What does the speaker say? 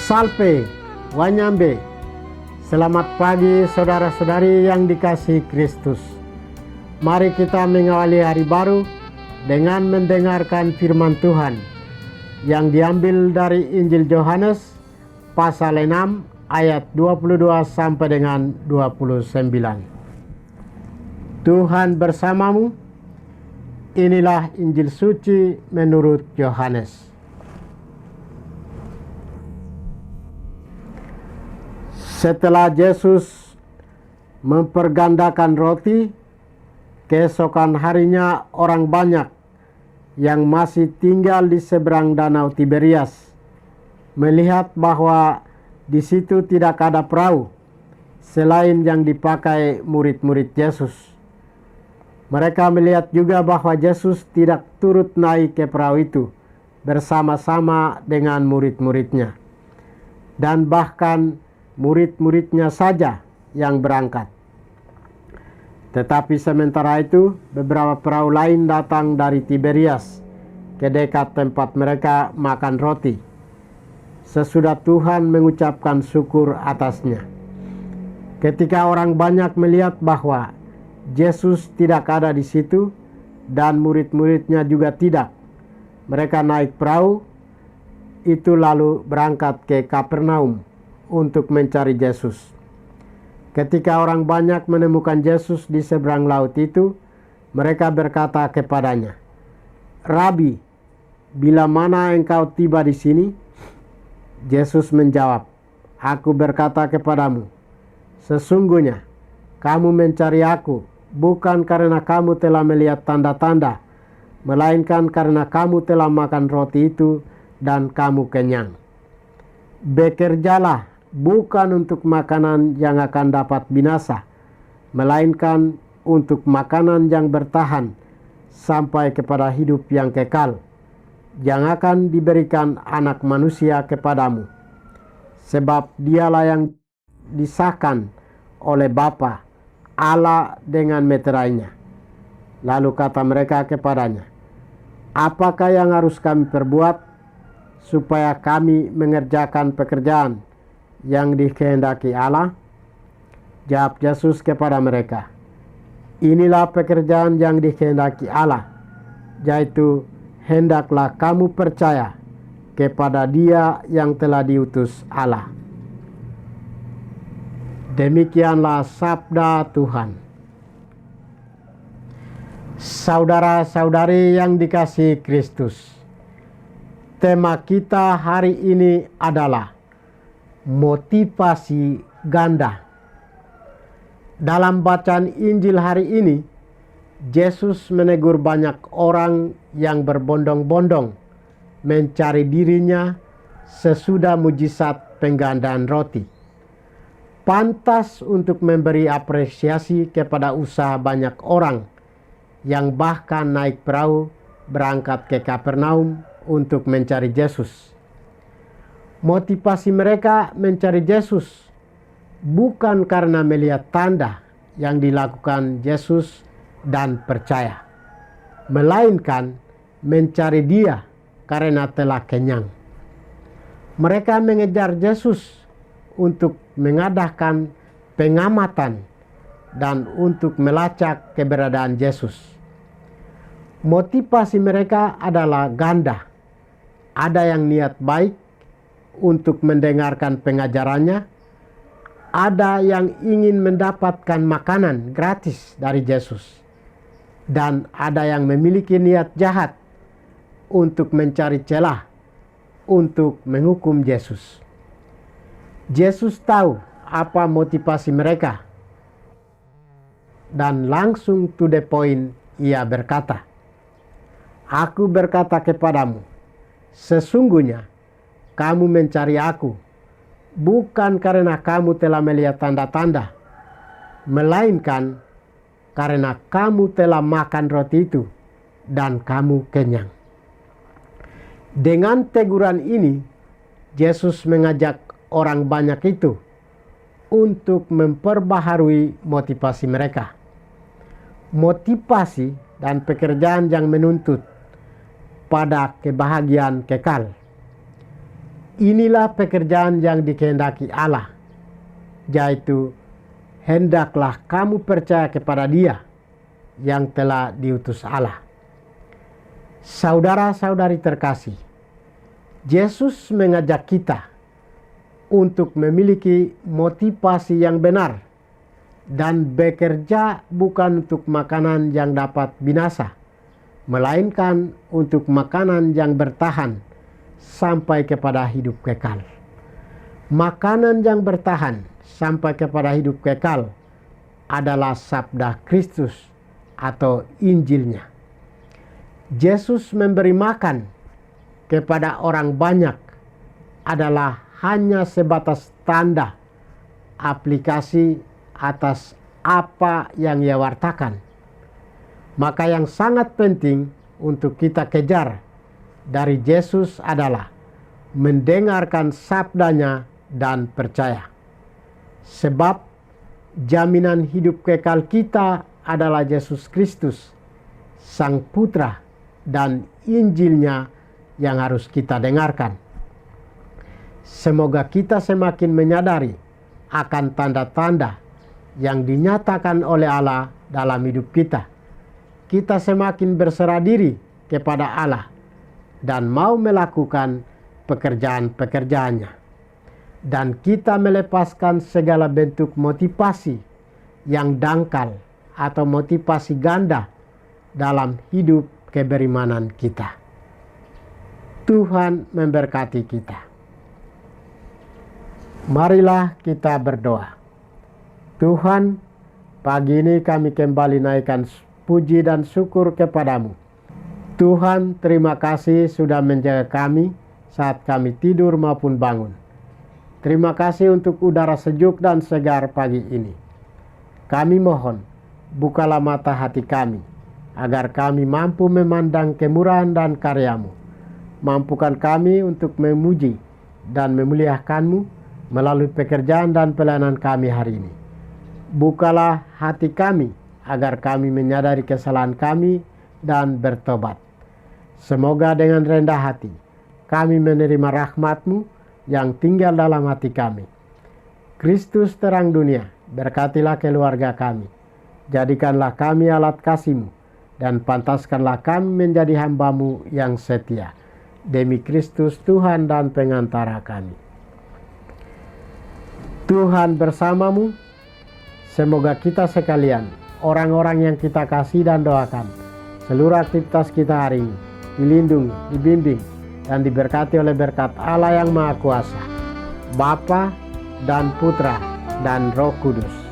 Salve, Wanyambe. Selamat pagi saudara-saudari yang dikasihi Kristus. Mari kita mengawali hari baru dengan mendengarkan firman Tuhan yang diambil dari Injil Yohanes pasal 6 ayat 22 sampai dengan 29. Tuhan bersamamu. Inilah Injil suci menurut Yohanes. Setelah Yesus mempergandakan roti, keesokan harinya orang banyak yang masih tinggal di seberang danau Tiberias melihat bahwa di situ tidak ada perahu selain yang dipakai murid-murid Yesus. Mereka melihat juga bahwa Yesus tidak turut naik ke perahu itu bersama-sama dengan murid-muridnya, dan bahkan murid-muridnya saja yang berangkat. Tetapi sementara itu beberapa perahu lain datang dari Tiberias ke dekat tempat mereka makan roti sesudah Tuhan mengucapkan syukur atasnya. Ketika orang banyak melihat bahwa Yesus tidak ada di situ dan murid-muridnya juga tidak, mereka naik perahu itu lalu berangkat ke Kapernaum untuk mencari Yesus. Ketika orang banyak menemukan Yesus di seberang laut itu, mereka berkata kepadanya, "Rabi, bila mana engkau tiba di sini?" Yesus menjawab, "Aku berkata kepadamu, sesungguhnya kamu mencari aku bukan karena kamu telah melihat tanda-tanda, melainkan karena kamu telah makan roti itu dan kamu kenyang. Bekerjalah bukan untuk makanan yang akan dapat binasa, melainkan untuk makanan yang bertahan sampai kepada hidup yang kekal, yang akan diberikan Anak Manusia kepadamu. Sebab dialah yang disahkan oleh Bapa Allah dengan meterainya." Lalu kata mereka kepadanya, "Apakah yang harus kami perbuat supaya kami mengerjakan pekerjaan yang dikehendaki Allah?" Jawab Yesus kepada mereka, "Inilah pekerjaan yang dikehendaki Allah, yaitu hendaklah kamu percaya kepada Dia yang telah diutus Allah." Demikianlah sabda Tuhan. Saudara-saudari yang dikasihi Kristus, tema kita hari ini adalah motivasi ganda. Dalam bacaan Injil hari ini, Yesus menegur banyak orang yang berbondong-bondong mencari dirinya sesudah mujizat penggandaan roti. Pantas untuk memberi apresiasi kepada usaha banyak orang yang bahkan naik perahu berangkat ke Kapernaum untuk mencari Yesus. Motivasi mereka mencari Yesus bukan karena melihat tanda yang dilakukan Yesus dan percaya, melainkan mencari Dia karena telah kenyang. Mereka mengejar Yesus untuk mengadakan pengamatan dan untuk melacak keberadaan Yesus. Motivasi mereka adalah ganda. Ada yang niat baik untuk mendengarkan pengajarannya, ada yang ingin mendapatkan makanan gratis dari Yesus, dan ada yang memiliki niat jahat untuk mencari celah untuk menghukum Yesus. Yesus tahu apa motivasi mereka, dan langsung to the point Ia berkata, "Aku berkata kepadamu, sesungguhnya kamu mencari aku bukan karena kamu telah melihat tanda-tanda, melainkan karena kamu telah makan roti itu dan kamu kenyang." Dengan teguran ini, Yesus mengajak orang banyak itu untuk memperbaharui motivasi mereka. Motivasi dan pekerjaan yang menuntut pada kebahagiaan kekal. Inilah pekerjaan yang dikehendaki Allah, yaitu hendaklah kamu percaya kepada Dia yang telah diutus Allah. Saudara-saudari terkasih, Yesus mengajak kita untuk memiliki motivasi yang benar dan bekerja bukan untuk makanan yang dapat binasa, melainkan untuk makanan yang bertahan sampai kepada hidup kekal. Makanan yang bertahan sampai kepada hidup kekal adalah sabda Kristus atau Injilnya. Yesus memberi makan kepada orang banyak adalah hanya sebatas tanda aplikasi atas apa yang Ia wartakan. Maka yang sangat penting untuk kita kejar dari Yesus adalah mendengarkan sabdanya dan percaya. Sebab jaminan hidup kekal kita adalah Yesus Kristus, Sang Putra, dan Injilnya yang harus kita dengarkan. Semoga kita semakin menyadari akan tanda-tanda yang dinyatakan oleh Allah dalam hidup kita. Kita semakin berserah diri kepada Allah dan mau melakukan pekerjaan-pekerjaannya. Dan kita melepaskan segala bentuk motivasi yang dangkal atau motivasi ganda dalam hidup keberimanan kita. Tuhan memberkati kita. Marilah kita berdoa. Tuhan, pagi ini kami kembali naikkan puji dan syukur kepadamu. Tuhan, terima kasih sudah menjaga kami saat kami tidur maupun bangun. Terima kasih untuk udara sejuk dan segar pagi ini. Kami mohon, bukalah mata hati kami, agar kami mampu memandang kemurahan dan karya-Mu. Mampukan kami untuk memuji dan memuliakan-Mu melalui pekerjaan dan pelayanan kami hari ini. Bukalah hati kami, agar kami menyadari kesalahan kami dan bertobat. Semoga dengan rendah hati kami menerima rahmat-Mu yang tinggal dalam hati kami. Kristus terang dunia, berkatilah keluarga kami. Jadikanlah kami alat kasih-Mu dan pantaskanlah kami menjadi hamba-Mu yang setia. Demi Kristus Tuhan dan pengantara kami. Tuhan bersamamu. Semoga kita sekalian, orang-orang yang kita kasih dan doakan, seluruh aktivitas kita hari ini dilindungi, dibimbing, dan diberkati oleh berkat Allah yang Maha Kuasa, Bapa dan Putra dan Roh Kudus.